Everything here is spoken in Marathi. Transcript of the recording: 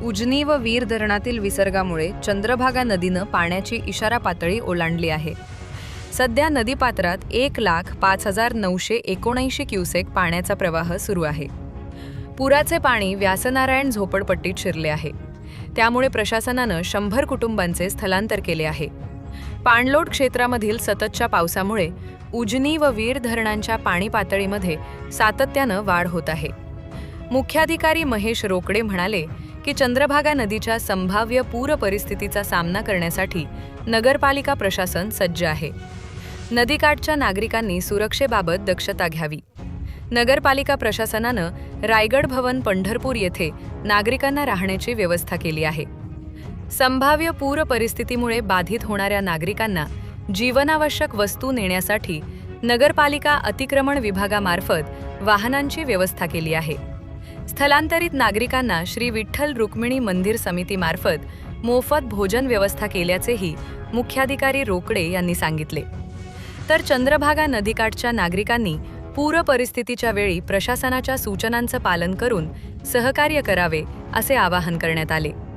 उजनी व वीर धरणातील विसर्गामुळे चंद्रभागा नदीनं पाण्याची इशारा पातळी ओलांडली आहे। सध्या नदीपात्रात 1,05,979 क्युसेक पाण्याचा प्रवाह सुरू आहे। पुराचे पाणी व्यासनारायण झोपडपट्टीत शिरले आहे। त्यामुळे प्रशासनानं 100 कुटुंबांचे स्थलांतर केले आहे। पाणलोट क्षेत्रामधील सततच्या पावसामुळे उजनी व वीर धरणांच्या पाणी पातळीमध्ये सातत्यानं वाढ होत आहे। मुख्याधिकारी महेश रोकडे म्हणाले की चंद्रभागा नदीच्या संभाव्य पूर परिस्थितीचा सामना करण्यासाठी नगरपालिका प्रशासन सज्ज आहे। नदीकाठच्या नागरिकांनी सुरक्षेबाबत दक्षता घ्यावी। नगरपालिका प्रशासनानं रायगड भवन पंढरपूर येथे नागरिकांना राहण्याची व्यवस्था केली आहे। संभाव्य पूर परिस्थितीमुळे बाधित होणाऱ्या नागरिकांना जीवनावश्यक वस्तू नेण्यासाठी नगरपालिका अतिक्रमण विभागामार्फत वाहनांची व्यवस्था केली आहे। स्थलांतरित नागरिकांना श्री विठ्ठल रुक्मिणी मंदिर समितीमार्फत मोफत भोजन व्यवस्था केल्याचेही मुख्याधिकारी रोकडे यांनी सांगितले। तर चंद्रभागा नदीकाठच्या नागरिकांनी पूर परिस्थितीच्या वेळी प्रशासनाच्या सूचनांचं पालन करून सहकार्य करावे असे आवाहन करण्यात आले।